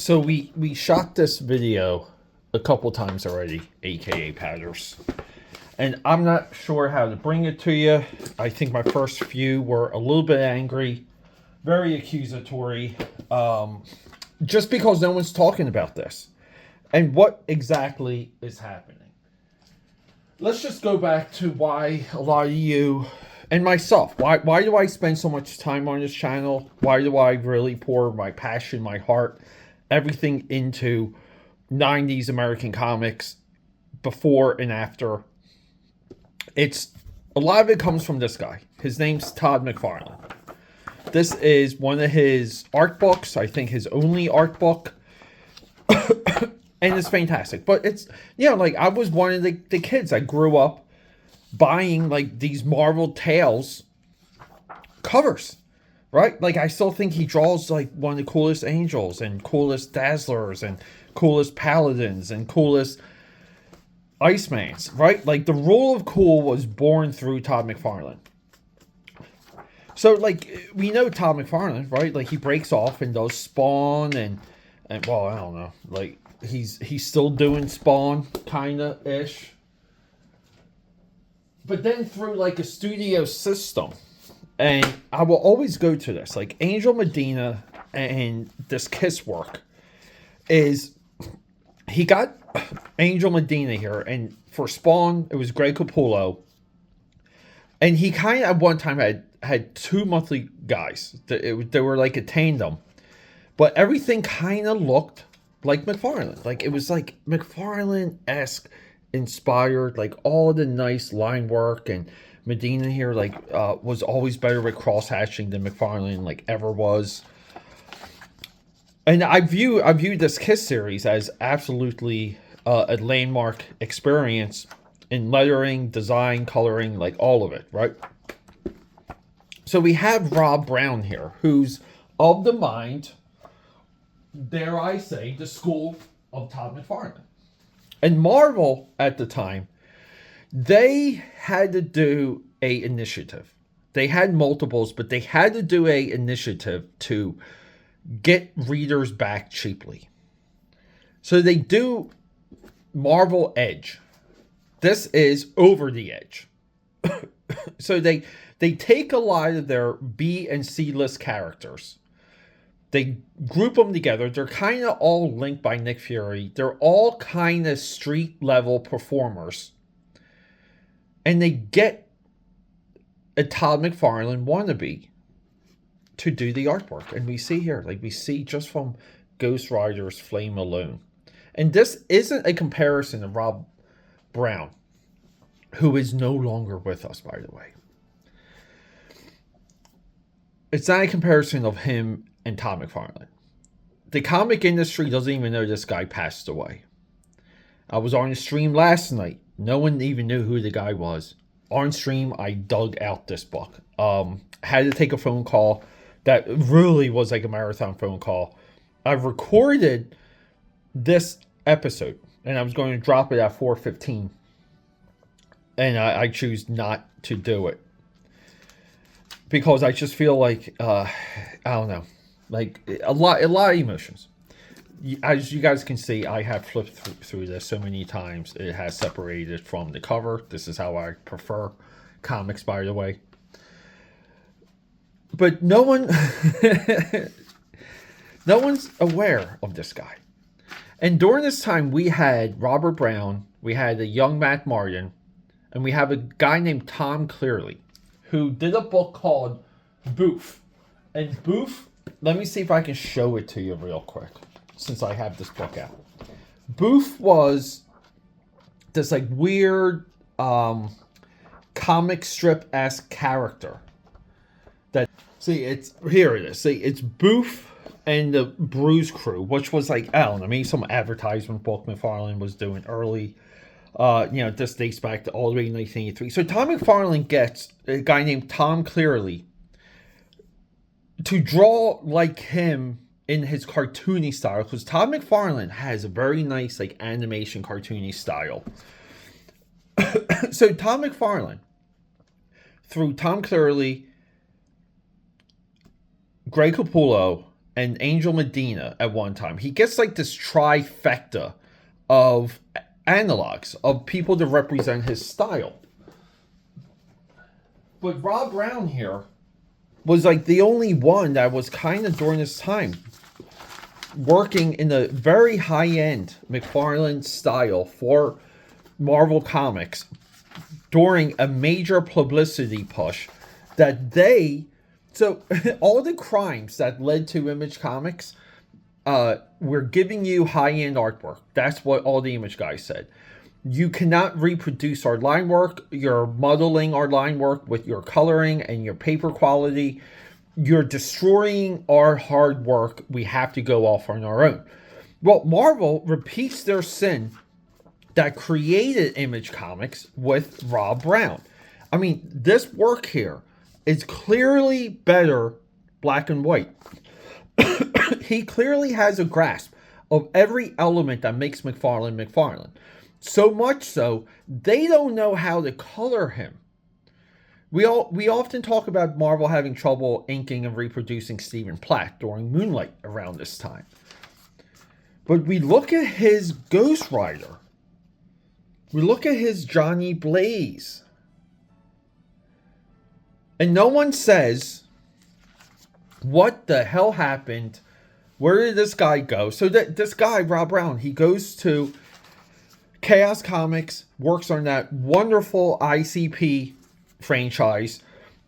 So we shot this video a couple times already, aka Padders. And I'm not sure how to bring it to you. I think my first few were a little bit angry, very accusatory, just because no one's talking about this. And what exactly is happening? Let's just go back to why a lot of you and myself, why do I spend so much time on this channel? Why do I really pour my passion, my heart, everything into 90s American comics before and after? It's a lot of it comes from this guy. His name's Todd McFarlane. This is one of his art books, I think his only art book. And it's fantastic. But it's, like I was one of the kids. I grew up buying like these Marvel Tales covers, right? Like I still think he draws like one of the coolest angels and coolest Dazzlers and coolest Paladins and coolest Icemans, right? Like the rule of cool was born through Todd McFarlane. So like we know Todd McFarlane, right? Like he breaks off and does Spawn and well, I don't know. Like he's still doing Spawn kinda ish. But then through like a studio system, and I will always go to this, like Angel Medina and this Kiss work is he got Angel Medina here, and for Spawn it was Greg Capullo, and he kind of at one time had two monthly guys. They were like a tandem, but everything kind of looked like McFarlane. Like it was like McFarlane-esque inspired, like all the nice line work, and Medina here like was always better with cross hatching than McFarlane like ever was. And I view this Kiss series as absolutely a landmark experience in lettering, design, coloring, like all of it, right? So we have Rob Brown here, who's of the mind, dare I say, the school of Todd McFarlane. And Marvel at the time, they had to do a initiative. They had multiples, but they had to do a initiative to get readers back cheaply. So they do Marvel Edge. This is over the edge. So they take a lot of their B and C list characters. They group them together. They're kind of all linked by Nick Fury. They're all kind of street level performers. And they get a Todd McFarlane wannabe to do the artwork. And we see here, like we see just from Ghost Rider's Flame alone. And this isn't a comparison to Rob Brown, who is no longer with us, by the way. It's not a comparison of him and Todd McFarlane. The comic industry doesn't even know this guy passed away. I was on a stream last night. No one even knew who the guy was. On stream, I dug out this book. Had to take a phone call. That really was like a marathon phone call. I recorded this episode, and I was going to drop it at 4:15. And I choose not to do it. Because I just feel like, I don't know. Like a lot of emotions. As you guys can see, I have flipped through this so many times. It has separated from the cover. This is how I prefer comics, by the way. But no one's aware of this guy. And during this time, we had Robert Brown, we had a young Matt Martin, and we have a guy named Tom Clearly, who did a book called Boof. And Boof, let me see if I can show it to you real quick, since I have this book out. Boof was this like weird comic strip-esque character. That it's here it is. See, it's Boof and the Bruise Crew, which was like, I don't know, maybe some advertisement book McFarlane was doing early. This dates back to all the way to 1983. So Tom McFarlane gets a guy named Tom Clearly to draw like him in his cartoony style, because Todd McFarlane has a very nice like animation cartoony style. So Tom McFarlane, through Tom Clearly, Greg Capullo, and Angel Medina at one time. He gets like this trifecta of analogs of people to represent his style. But Rob Brown here was like the only one that was kind of during this time working in a very high-end McFarlane style for Marvel Comics during a major publicity push that so all the crimes that led to Image Comics, we're giving you high-end artwork. That's what all the Image guys said. You cannot reproduce our line work. You're muddling our line work with your coloring and your paper quality. You're destroying our hard work. We have to go off on our own. Well, Marvel repeats their sin that created Image Comics with Rob Brown. I mean, this work here is clearly better black and white. He clearly has a grasp of every element that makes McFarlane. So much so, they don't know how to color him. We often talk about Marvel having trouble inking and reproducing Stephen Platt during Moonlight around this time. But we look at his Ghost Rider. We look at his Johnny Blaze. And no one says, what the hell happened? Where did this guy go? So this guy, Rob Brown, he goes to Chaos Comics, works on that wonderful ICP franchise,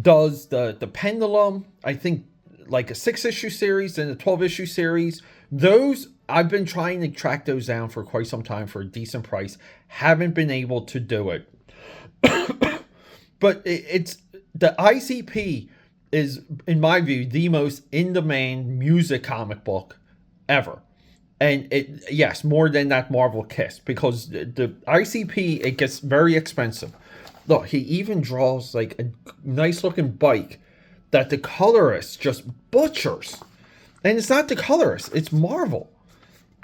does the Pendulum, I think like a 6-issue series and a 12-issue series. Those, I've been trying to track those down for quite some time for a decent price. Haven't been able to do it. But it's the ICP is, in my view, the most in-demand music comic book ever. And yes, more than that Marvel Kiss, because the ICP, it gets very expensive. Look, he even draws like a nice looking bike that the colorist just butchers. And it's not the colorist, it's Marvel.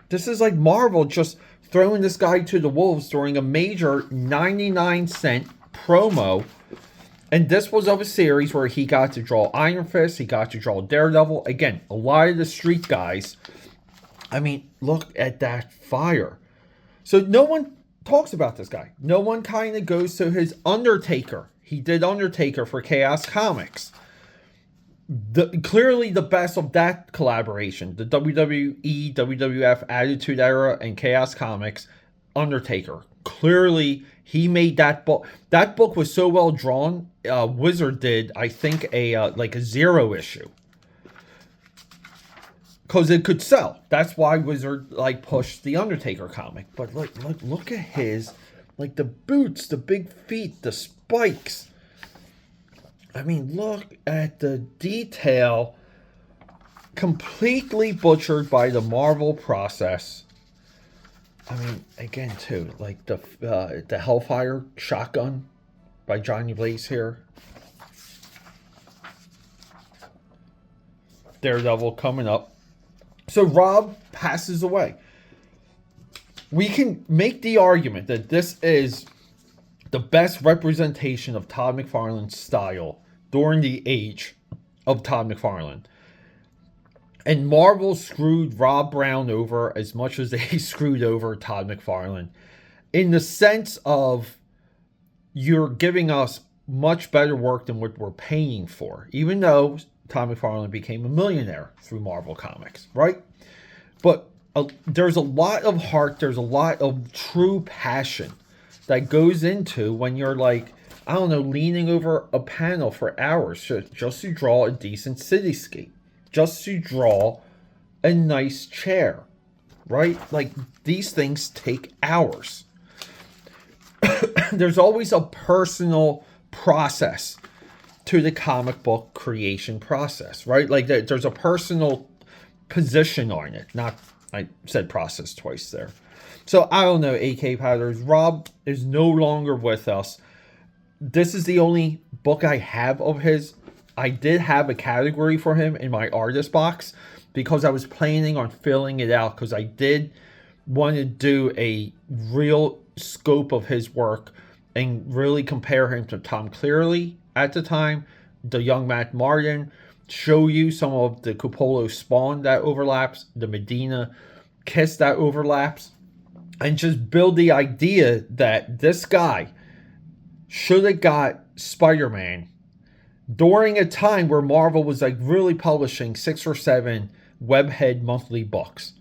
This is like Marvel just throwing this guy to the wolves during a major 99-cent promo. And this was of a series where he got to draw Iron Fist, he got to draw Daredevil. Again, a lot of the street guys. I mean, look at that fire. So no one talks about this guy. No one kind of goes to his Undertaker. He did Undertaker for Chaos Comics. Clearly the best of that collaboration. The WWE, WWF, Attitude Era, and Chaos Comics. Undertaker. Clearly, he made that book. That book was so well drawn. Wizard did, I think, a 0 issue. Because it could sell. That's why Wizard pushed the Undertaker comic. But look at his, the boots, the big feet, the spikes. I mean, look at the detail. Completely butchered by the Marvel process. I mean, again, too, the Hellfire shotgun by Johnny Blaze here. Daredevil coming up. So Rob passes away. We can make the argument that this is the best representation of Todd McFarlane's style during the age of Todd McFarlane. And Marvel screwed Rob Brown over as much as they screwed over Todd McFarlane. In the sense of, you're giving us much better work than what we're paying for. Even though Todd McFarlane became a millionaire through Marvel Comics, right? But there's a lot of heart, there's a lot of true passion that goes into when you're leaning over a panel for hours just to draw a decent cityscape, just to draw a nice chair, right? These things take hours. There's always a personal process to the comic book creation process, right? There's a personal position on it. I said process twice there. So I don't know, AKAPADers. Rob is no longer with us. This is the only book I have of his. I did have a category for him in my artist box because I was planning on filling it out, because I did want to do a real scope of his work and really compare him to Tom Clearly at the time, the young Matt Martin, show you some of the Coppola Spawn that overlaps, the Medina Kiss that overlaps, and just build the idea that this guy should have got Spider-Man during a time where Marvel was like really publishing 6 or 7 webhead monthly books.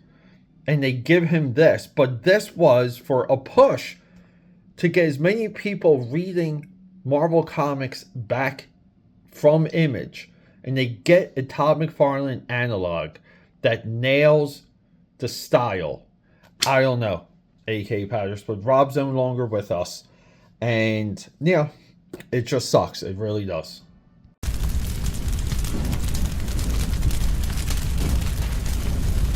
And they give him this, but this was for a push to get as many people reading Marvel Comics back from Image. And they get a Todd McFarlane analog that nails the style. I don't know, AKAPADers, but Rob's no longer with us. And, yeah, it just sucks. It really does.